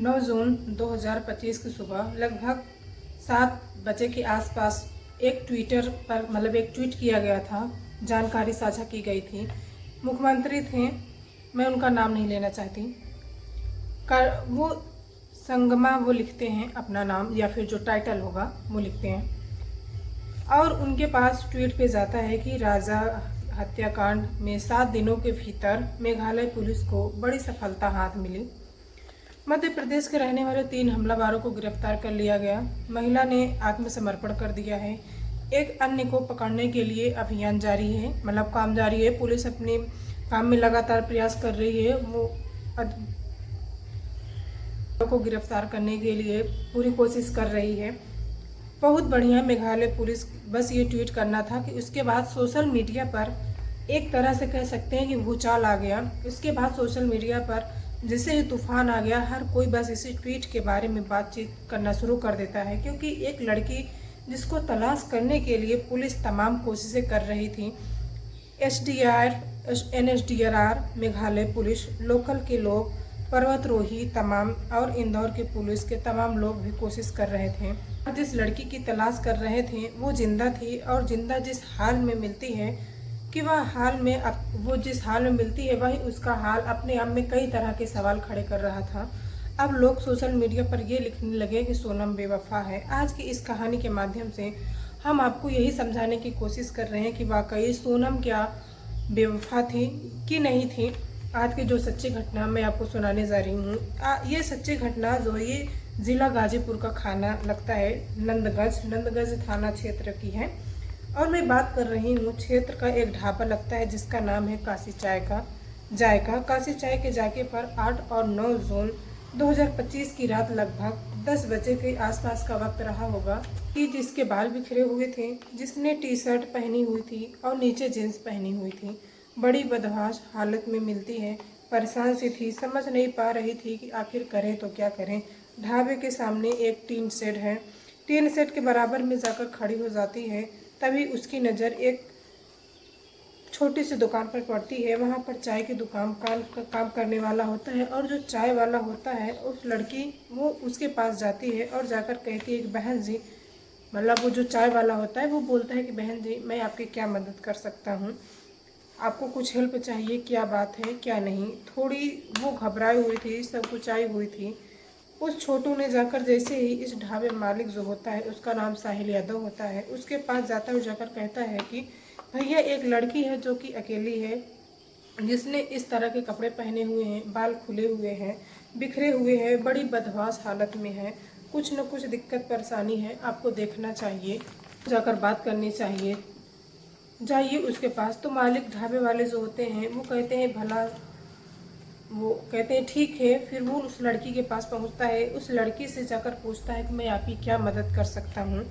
9 जून 2025 की सुबह लगभग 7 बजे के आसपास एक ट्विटर पर एक ट्वीट किया गया था, जानकारी साझा की गई थी। मुख्यमंत्री थे, मैं उनका नाम नहीं लेना चाहती, वो संगमा वो लिखते हैं अपना नाम, या फिर जो टाइटल होगा वो लिखते हैं। और उनके पास ट्वीट पे जाता है कि राजा हत्याकांड में 7 दिनों के भीतर मेघालय पुलिस को बड़ी सफलता हाथ मिली। मध्य प्रदेश के रहने वाले 3 हमलावरों को गिरफ्तार कर लिया गया। महिला ने आत्मसमर्पण कर दिया है। एक अन्य को पकड़ने के लिए अभियान जारी है, काम जारी है। पुलिस अपने काम में लगातार प्रयास कर रही है। वो को गिरफ्तार करने के लिए पूरी कोशिश कर रही है। बहुत बढ़िया मेघालय पुलिस। बस ये ट्वीट करना था कि उसके बाद सोशल मीडिया पर एक तरह से कह सकते हैं कि भूचाल आ गया। उसके बाद सोशल मीडिया पर जैसे ही तूफान आ गया, हर कोई बस इसी ट्वीट के बारे में बातचीत करना शुरू कर देता है, क्योंकि एक लड़की जिसको तलाश करने के लिए पुलिस तमाम कोशिशें कर रही थी। एनएसडीआर मेघालय पुलिस, लोकल के लोग, पर्वतरोही तमाम और इंदौर के पुलिस के तमाम लोग भी कोशिश कर रहे थे। जिस लड़की की तलाश कर रहे थे वो जिंदा थी, और जिंदा जिस हाल में मिलती है कि वो जिस हाल में मिलती है वही उसका हाल अपने आप में कई तरह के सवाल खड़े कर रहा था। अब लोग सोशल मीडिया पर ये लिखने लगे कि सोनम बेवफा है। आज की इस कहानी के माध्यम से हम आपको यही समझाने की कोशिश कर रहे हैं कि वाकई सोनम क्या बेवफा थी कि नहीं थी। आज की जो सच्ची घटना मैं आपको सुनाने जा रही हूँ, ये सच्ची घटना जो ये जिला गाजीपुर का खाना लगता है, नंदगंज थाना क्षेत्र की है। और मैं बात कर रही हूँ क्षेत्र का एक ढाबा लगता है जिसका नाम है काशी चाय का जायका। काशी चाय के जाके पर 8 और 9 जून 2025 की रात लगभग 10 बजे के आसपास का वक्त रहा होगा कि जिसके बाल बिखरे हुए थे, जिसने टी शर्ट पहनी हुई थी और नीचे जींस पहनी हुई थी, बड़ी बदहवास हालत में मिलती है। परेशान सी थी, समझ नहीं पा रही थी कि आखिर करें तो क्या करें। ढाबे के सामने एक टीन शेड है, टीन शेड के बराबर में जाकर खड़ी हो जाती है। तभी उसकी नज़र एक छोटी सी दुकान पर पड़ती है। वहाँ पर चाय की दुकान का काम करने वाला होता है, और जो चाय वाला होता है उस लड़की वो उसके पास जाती है और जाकर कहती है कि बहन जी, वो जो चाय वाला होता है वो बोलता है कि बहन जी, मैं आपकी क्या मदद कर सकता हूँ, आपको कुछ हेल्प चाहिए, क्या बात है क्या नहीं। थोड़ी वो घबराई हुई थी, सब कुछ आई हुई थी। उस छोटू ने जाकर जैसे ही इस ढाबे मालिक जो होता है, उसका नाम साहिल यादव होता है, उसके पास जाता है, जाकर कहता है कि भैया एक लड़की है जो कि अकेली है, जिसने इस तरह के कपड़े पहने हुए हैं, बाल खुले हुए हैं, बिखरे हुए हैं, बड़ी बदहवास हालत में है, कुछ न कुछ दिक्कत परेशानी है, आपको देखना चाहिए, जाकर बात करनी चाहिए, जाइए उसके पास। तो मालिक ढाबे वाले जो होते हैं वो कहते हैं भला, वो कहते हैं ठीक है। फिर वो उस लड़की के पास पहुंचता है, उस लड़की से जाकर पूछता है कि मैं आपकी क्या मदद कर सकता हूं।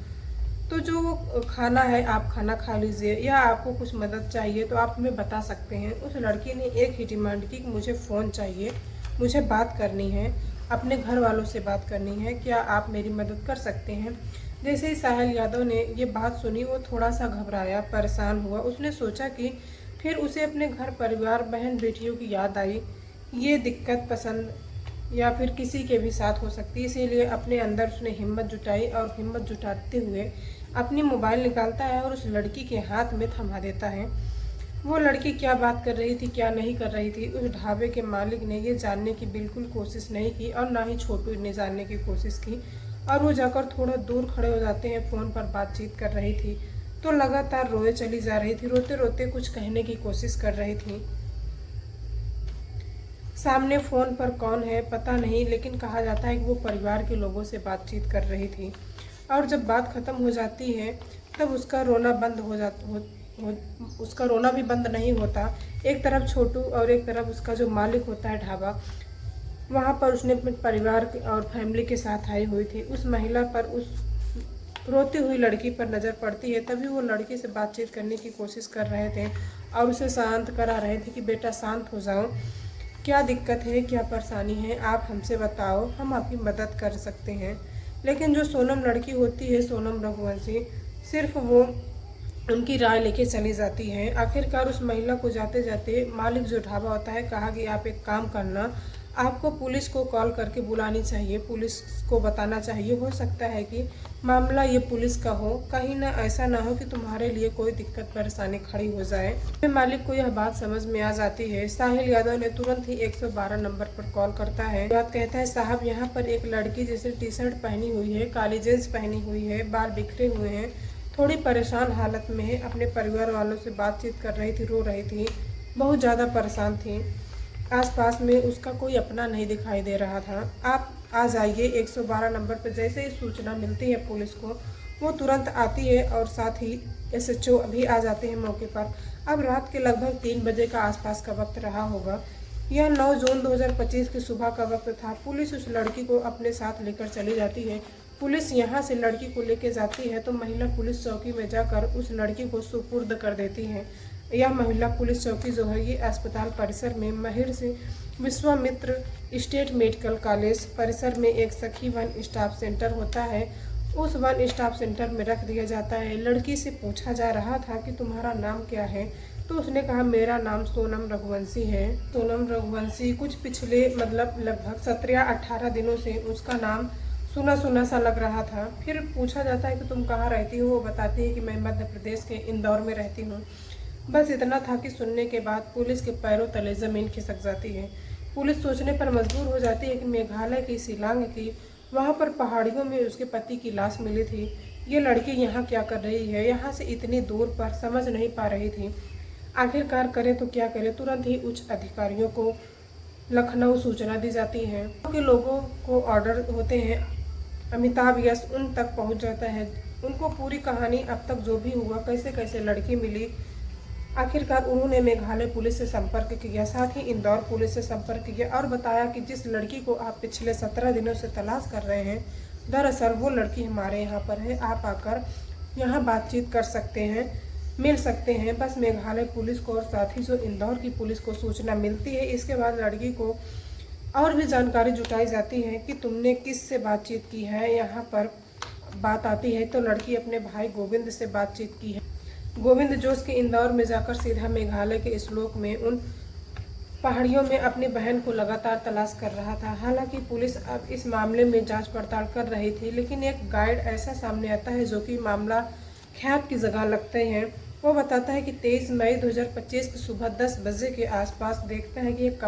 तो जो वो खाना है आप खाना खा लीजिए, या आपको कुछ मदद चाहिए तो आप हमें बता सकते हैं। उस लड़की ने एक ही डिमांड की कि मुझे फ़ोन चाहिए, मुझे बात करनी है, अपने घर वालों से बात करनी है, क्या आप मेरी मदद कर सकते हैं। जैसे ही साहिल यादव ने ये बात सुनी वो थोड़ा सा घबराया, परेशान हुआ। उसने सोचा कि फिर उसे अपने घर परिवार, बहन बेटियों की याद आई। ये दिक्कत पसंद या फिर किसी के भी साथ हो सकती है, इसीलिए अपने अंदर उसने हिम्मत जुटाई, और हिम्मत जुटाते हुए अपनी मोबाइल निकालता है और उस लड़की के हाथ में थमा देता है। वो लड़की क्या बात कर रही थी, क्या नहीं कर रही थी, उस ढाबे के मालिक ने ये जानने की बिल्कुल कोशिश नहीं की, और ना ही छोटू ने जानने की कोशिश की। और वो जाकर थोड़ा दूर खड़े हो जाते हैं, फ़ोन पर बातचीत कर रही थी तो लगातार रोए चली जा रही थी, रोते रोते कुछ कहने की कोशिश कर रही थी। सामने फ़ोन पर कौन है पता नहीं, लेकिन कहा जाता है कि वो परिवार के लोगों से बातचीत कर रही थी। और जब बात ख़त्म हो जाती है तब उसका रोना बंद हो उसका रोना भी बंद नहीं होता। एक तरफ छोटू और एक तरफ उसका जो मालिक होता है ढाबा, वहाँ पर उसने अपने परिवार और फैमिली के साथ आई हुई थी। उस महिला पर, उस रोती हुई लड़की पर नज़र पड़ती है। तभी वो लड़की से बातचीत करने की कोशिश कर रहे थे और उसे शांत करा रहे थे कि बेटा शांत हो जाओ, क्या दिक्कत है, क्या परेशानी है, आप हमसे बताओ, हम आपकी मदद कर सकते हैं। लेकिन जो सोनम लड़की होती है, सोनम रघुवंशी, सिर्फ वो उनकी राय लेके चली जाती है। आखिरकार उस महिला को जाते जाते मालिक जो ढाबा होता है कहा कि आप एक काम करना, आपको पुलिस को कॉल करके बुलानी चाहिए, पुलिस को बताना चाहिए। हो सकता है कि मामला ये पुलिस का हो, कहीं ना ऐसा ना हो कि तुम्हारे लिए कोई दिक्कत परेशानी खड़ी हो जाए। मालिक को यह बात समझ में आ जाती है। साहिल यादव ने तुरंत ही 112 नंबर पर कॉल करता है। बात कहता है, साहब यहाँ पर एक लड़की जैसे टी शर्ट पहनी हुई है, काली जींस पहनी हुई है, बाल बिखरे हुए हैं, थोड़ी परेशान हालत में है, अपने परिवार वालों से बातचीत कर रही थी, रो रही थी, बहुत ज़्यादा परेशान थी, आसपास में उसका कोई अपना नहीं दिखाई दे रहा था। आप आ जाइए 112 नंबर पर। जैसे ही सूचना मिलती है पुलिस को, वो तुरंत आती है और साथ ही SHO भी आ जाते हैं मौके पर। अब रात के लगभग 3 बजे का आसपास का वक्त रहा होगा। यह 9 जून 2025 की सुबह का वक्त था। पुलिस उस लड़की को अपने साथ लेकर चली जाती है। पुलिस यहाँ से लड़की को लेकर जाती है तो महिला पुलिस चौकी में जाकर उस लड़की को सुपुर्द कर देती है। यह महिला पुलिस चौकी जो है ये अस्पताल परिसर में महिर से विश्वामित्र स्टेट मेडिकल कॉलेज परिसर में एक सखी वन स्टाफ सेंटर होता है, उस वन स्टाफ सेंटर में रख दिया जाता है। लड़की से पूछा जा रहा था कि तुम्हारा नाम क्या है, तो उसने कहा मेरा नाम सोनम रघुवंशी है। सोनम रघुवंशी कुछ पिछले लगभग 17 या 18 दिनों से उसका नाम सुना सुना सा लग रहा था। फिर पूछा जाता है कि तुम कहाँ रहती हो, वो बताती है कि मैं मध्य प्रदेश के इंदौर में रहती हूँ। बस इतना था कि सुनने के बाद पुलिस के पैरों तले ज़मीन खिसक जाती है। पुलिस सोचने पर मजबूर हो जाती है कि मेघालय की शिलांग की वहाँ पर पहाड़ियों में उसके पति की लाश मिली थी। ये लड़की यहाँ क्या कर रही है, यहाँ से इतनी दूर पर, समझ नहीं पा रही थी। आखिरकार करें तो क्या करें। तुरंत ही उच्च अधिकारियों को लखनऊ सूचना दी जाती है कि लोगों को ऑर्डर होते हैं। अमिताभ यश उन तक पहुँच जाता है। उनको पूरी कहानी अब तक जो भी हुआ, कैसे कैसे लड़की मिली, आखिरकार उन्होंने मेघालय पुलिस से संपर्क किया, साथ ही इंदौर पुलिस से संपर्क किया और बताया कि जिस लड़की को आप पिछले 17 दिनों से तलाश कर रहे हैं, दरअसल वो लड़की हमारे यहाँ पर है। आप आकर यहाँ बातचीत कर सकते हैं, मिल सकते हैं। बस मेघालय पुलिस को और साथ ही जो इंदौर की पुलिस को सूचना मिलती है। इसके बाद लड़की को और भी जानकारी जुटाई जाती है कि तुमने किस से बातचीत की है। यहाँ पर बात आती है तो लड़की अपने भाई गोविंद से बातचीत की है। गोविंद जोश के इंदौर में जाकर सीधा मेघालय के श्लोक में उन पहाड़ियों में अपनी बहन को लगातार तलाश कर रहा था। हालांकि पुलिस अब इस मामले में जांच पड़ताल कर रही थी, लेकिन एक गाइड ऐसा सामने आता है जो कि मामला ख्यात की जगह लगते हैं। वो बताता है कि 23 मई 2025 की सुबह 10 बजे के आसपास देखता है कि एक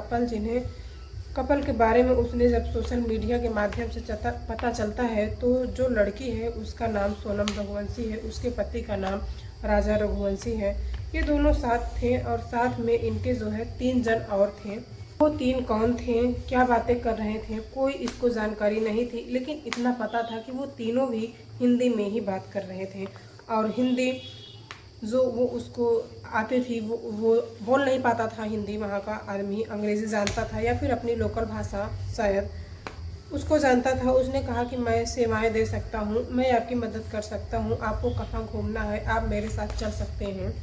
कपल के बारे में उसने जब सोशल मीडिया के माध्यम से पता चलता है तो जो लड़की है उसका नाम सोनम रघुवंशी है, उसके पति का नाम राजा रघुवंशी है। ये दोनों साथ थे और साथ में इनके जो है 3 जन और थे। वो 3 कौन थे, क्या बातें कर रहे थे, कोई इसको जानकारी नहीं थी, लेकिन इतना पता था कि वो तीनों भी हिंदी में ही बात कर रहे थे और हिंदी जो वो उसको आती थी वो बोल नहीं पाता था हिंदी। वहाँ का आदमी अंग्रेज़ी जानता था या फिर अपनी लोकल भाषा शायद उसको जानता था। उसने कहा कि मैं सेवाएं दे सकता हूँ, मैं आपकी मदद कर सकता हूँ, आपको कहाँ घूमना है आप मेरे साथ चल सकते हैं।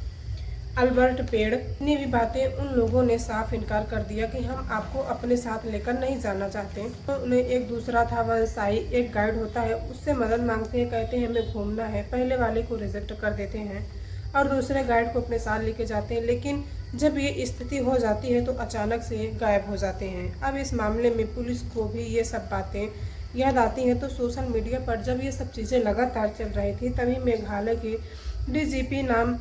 अल्बर्ट पेड़ इतनी भी बातें उन लोगों ने साफ इनकार कर दिया कि हम आपको अपने साथ लेकर नहीं जाना चाहते। तो उन्हें एक दूसरा था वंशाई, एक गाइड होता है, उससे मदद मांगते हैं, कहते हैं हमें घूमना है। पहले वाले को रिजेक्ट कर देते हैं और दूसरे गाइड को अपने साथ लेके जाते हैं, लेकिन जब ये स्थिति हो जाती है तो अचानक से गायब हो जाते हैं। अब इस मामले में पुलिस को भी ये सब बातें याद आती हैं। तो सोशल मीडिया पर जब ये सब चीज़ें लगातार चल रही थी तभी मेघालय के DGP नाम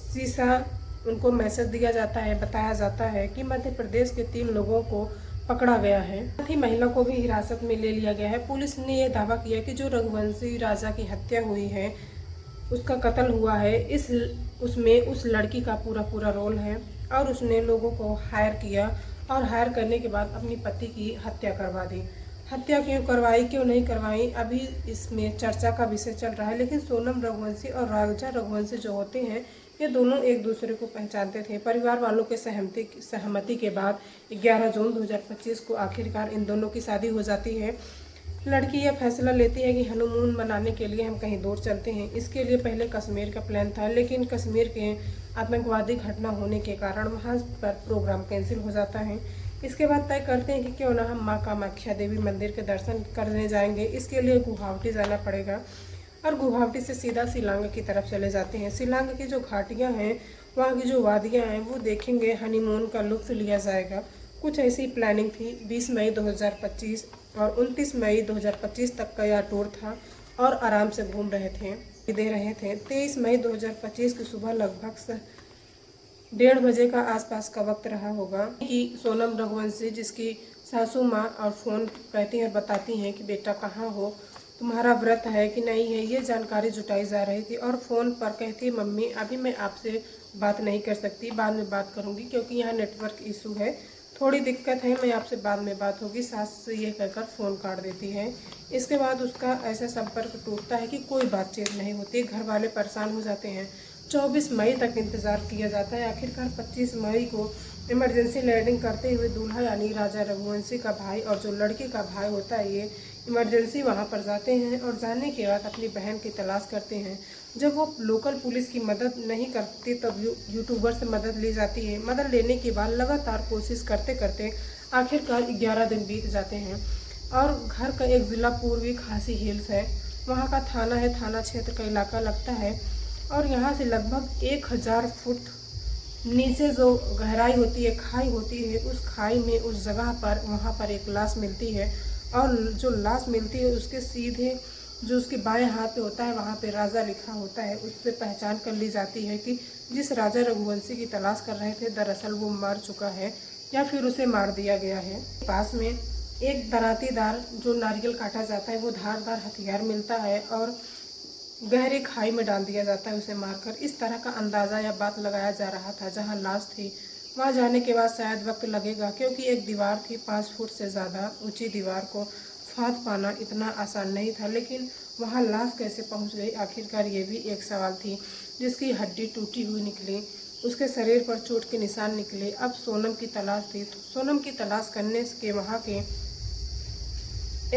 सीसा उनको मैसेज दिया जाता है, बताया जाता है कि मध्य प्रदेश के 3 लोगों को पकड़ा गया है, साथ ही महिला को भी हिरासत में ले लिया गया है। पुलिस ने यह दावा किया कि जो रघुवंशी राजा की हत्या हुई है, उसका कत्ल हुआ है, उसमें उस लड़की का पूरा रोल है और उसने लोगों को हायर किया और हायर करने के बाद अपनी पति की हत्या करवा दी। हत्या क्यों करवाई, क्यों नहीं करवाई, अभी इसमें चर्चा का विषय चल रहा है। लेकिन सोनम रघुवंशी और राजा रघुवंशी जो होते हैं ये दोनों एक दूसरे को पहचानते थे। परिवार वालों के सहमति के बाद 11 जून 2025 को आखिरकार इन दोनों की शादी हो जाती है। लड़की यह फैसला लेती है कि हनीमून मनाने के लिए हम कहीं दूर चलते हैं। इसके लिए पहले कश्मीर का प्लान था, लेकिन कश्मीर के आतंकवादी घटना होने के कारण वहाँ पर प्रोग्राम कैंसिल हो जाता है। इसके बाद तय करते हैं कि क्यों ना हम माँ कामाख्या देवी मंदिर के दर्शन करने जाएंगे। इसके लिए गुवाहाटी जाना पड़ेगा और गुवाहाटी से सीधा शिलांग की तरफ चले जाते हैं। शिलांग की जो घाटियाँ हैं, वहाँ की जो वादियाँ हैं वो देखेंगे, हनीमून का लुत्फ लिया जाएगा। कुछ ऐसी प्लानिंग थी। 20 मई 2025 और 29 मई 2025 तक का यह टूर था और आराम से घूम रहे थे, दे रहे थे। 23 मई 2025 की सुबह लगभग 1:30 बजे का आसपास का वक्त रहा होगा कि सोनम रघुवंशी, जिसकी सासू माँ और फ़ोन कहती हैं, बताती हैं कि बेटा कहाँ हो, तुम्हारा व्रत है कि नहीं है, ये जानकारी जुटाई जा रही थी। और फ़ोन पर कहती मम्मी अभी मैं आपसे बात नहीं कर सकती, बाद में बात करूँगी क्योंकि यहाँ नेटवर्क इशू है, थोड़ी दिक्कत है, मैं आपसे बाद में बात होगी। सास से ये कहकर फ़ोन काट देती है। इसके बाद उसका ऐसा संपर्क टूटता है कि कोई बातचीत नहीं होती, घर वाले परेशान हो जाते हैं। 24 मई तक इंतज़ार किया जाता है। आखिरकार 25 मई को इमरजेंसी लैंडिंग करते हुए दूल्हा यानी राजा रघुवंशी का भाई और जो लड़की का भाई होता है, ये इमरजेंसी वहां पर जाते हैं और जाने के बाद अपनी बहन की तलाश करते हैं। जब वो लोकल पुलिस की मदद नहीं करती तब यूट्यूबर से मदद ली जाती है। मदद लेने के बाद लगातार कोशिश करते करते आखिरकार 11 दिन बीत जाते हैं और घर का एक ज़िला पूर्वी खासी हिल्स है, वहाँ का थाना है, थाना क्षेत्र का इलाका लगता है और यहाँ से लगभग 1000 फुट नीचे जो गहराई होती है, खाई होती है, उस खाई में उस जगह पर वहाँ पर एक लाश मिलती है और जो लाश मिलती है उसके सीधे जो उसके बाएं हाथ पे होता है वहाँ पे राजा लिखा होता है। उस पर पहचान कर ली जाती है कि जिस राजा रघुवंशी की तलाश कर रहे थे दरअसल वो मर चुका है या फिर उसे मार दिया गया है। पास में एक दरातीदार जो नारियल काटा जाता है वो धारदार हथियार मिलता है और गहरी खाई में डाल दिया जाता है उसे मारकर। इस तरह का अंदाज़ा या बात लगाया जा रहा था। जहां लाश थी वहां जाने के बाद शायद वक्त लगेगा क्योंकि एक दीवार थी 5 फुट से ज़्यादा ऊंची दीवार को फाँद पाना इतना आसान नहीं था, लेकिन वहां लाश कैसे पहुंच गई आखिरकार ये भी एक सवाल थी। जिसकी हड्डी टूटी हुई निकली, उसके शरीर पर चोट के निशान निकले। अब सोनम की तलाश थी। सोनम की तलाश करने के वहाँ के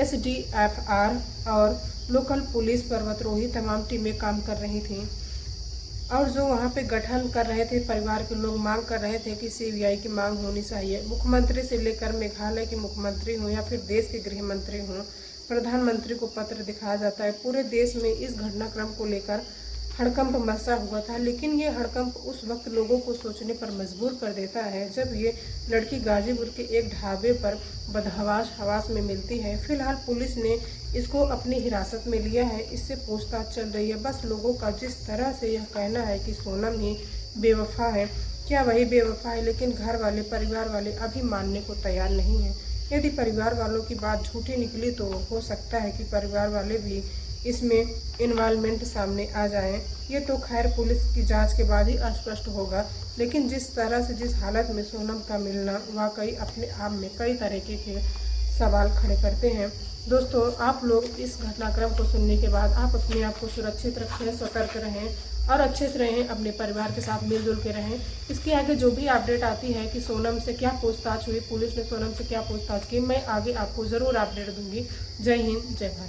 SDFR और लोकल पुलिस पर्वतरोही तमाम टीमें काम कर रही थीं और जो वहाँ पे गठन कर रहे थे, परिवार के लोग मांग कर रहे थे कि CBI की मांग होनी चाहिए। मुख्यमंत्री से लेकर मेघालय के मुख्यमंत्री हों या फिर देश के गृह मंत्री हों, प्रधानमंत्री को पत्र दिखाया जाता है। पूरे देश में इस घटनाक्रम को लेकर हड़कंप मचा हुआ था, लेकिन ये हड़कंप उस वक्त लोगों को सोचने पर मजबूर कर देता है जब ये लड़की गाजीपुर के एक ढाबे पर बदहवास में मिलती है। फिलहाल पुलिस ने इसको अपनी हिरासत में लिया है, इससे पूछताछ चल रही है। बस लोगों का जिस तरह से यह कहना है कि सोनम ही बेवफा है, क्या वही बेवफा है, लेकिन घर वाले, परिवार वाले अभी मानने को तैयार नहीं हैं। यदि परिवार वालों की बात झूठी निकली तो हो सकता है कि परिवार वाले भी इसमें इन्वॉल्वमेंट सामने आ जाएं। ये तो खैर पुलिस की जांच के बाद ही स्पष्ट होगा, लेकिन जिस तरह से, जिस हालत में सोनम का मिलना वाकई अपने आप में कई तरीके के सवाल खड़े करते हैं। दोस्तों, आप लोग इस घटनाक्रम को सुनने के बाद आप अपने आप को सुरक्षित रखें, सतर्क रहें और अच्छे से रहें, अपने परिवार के साथ मिलजुल के रहें। इसके आगे जो भी अपडेट आती है कि सोनम से क्या पूछताछ हुई, पुलिस ने सोनम से क्या पूछताछ की, मैं आगे आपको ज़रूर अपडेट दूंगी। जय हिंद, जय भारत।